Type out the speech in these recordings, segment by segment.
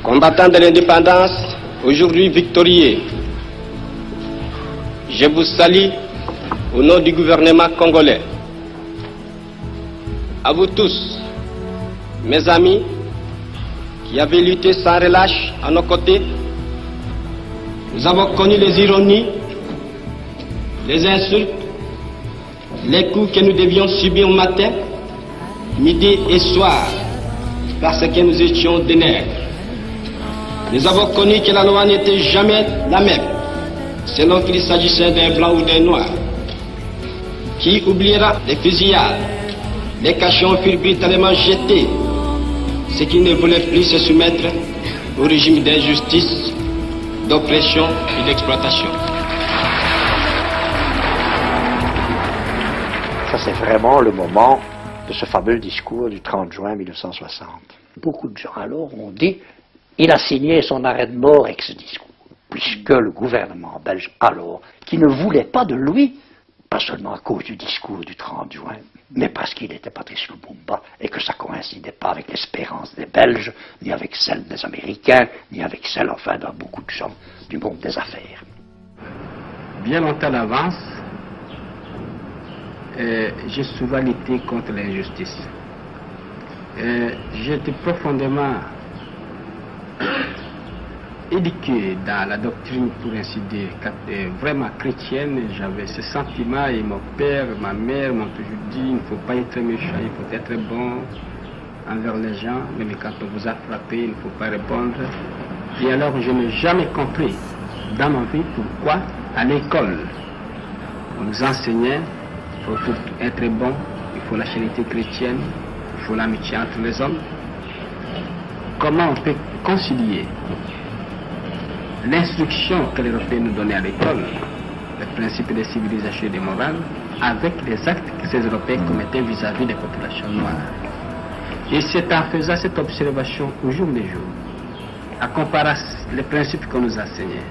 Combattants de l'indépendance, aujourd'hui victorieux, je vous salue au nom du gouvernement congolais. À vous tous, mes amis, qui avez lutté sans relâche à nos côtés, nous avons connu les ironies, les insultes, les coups que nous devions subir matin, midi et soir, parce que nous étions des nègres. Nous avons connu que la loi n'était jamais la même, selon qu'il s'agissait d'un blanc ou d'un noir. Qui oubliera les fusillades, les cachons furent brutalement jetés, ceux qui ne voulaient plus se soumettre au régime d'injustice, d'oppression et d'exploitation. Ça, c'est vraiment le moment de ce fameux discours du 30 juin 1960. Beaucoup de gens alors ont dit il a signé son arrêt de mort avec ce discours, puisque le gouvernement belge alors, qui ne voulait pas de lui, pas seulement à cause du discours du 30 juin, mais parce qu'il était Patrice Lumumba et que ça ne coïncidait pas avec l'espérance des Belges, ni avec celle des Américains, ni avec celle, enfin, de beaucoup de gens du monde des affaires. Bien longtemps d'avance, j'ai souvent lutté contre l'injustice. J'étais profondément éduqué dans la doctrine, pour ainsi dire, vraiment chrétienne. J'avais ce sentiment et mon père, ma mère m'ont toujours dit il ne faut pas être méchant, il faut être bon envers les gens, même quand on vous a frappé, il ne faut pas répondre. Et alors je n'ai jamais compris dans ma vie pourquoi à l'école on nous enseignait il faut être bon, il faut la charité chrétienne, il faut l'amitié entre les hommes. Comment on peut concilier l'instruction que les Européens nous donnaient à l'école, les principes de civilisation et de morale, avec les actes que ces Européens commettaient vis-à-vis des populations noires. Et c'est en faisant cette observation au jour le jour, à comparer les principes qu'on nous enseignait,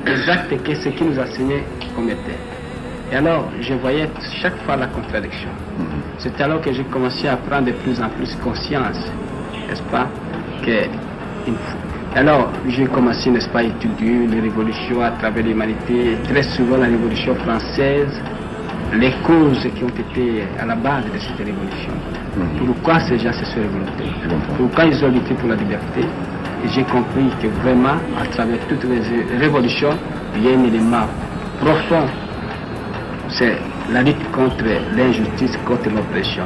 les actes que ceux qui nous enseignaient commettaient. Et alors, je voyais chaque fois la contradiction. C'est alors que j'ai commencé à prendre de plus en plus conscience, n'est-ce pas, que alors, j'ai commencé, n'est-ce pas, à étudier les révolutions à travers l'humanité, très souvent la révolution française, les causes qui ont été à la base de cette révolution. Pourquoi ces gens se sont révoltés? Pourquoi ils ont lutté pour la liberté? Et j'ai compris que vraiment, à travers toutes les révolutions, il y a un élément profond. C'est la lutte contre l'injustice, contre l'oppression.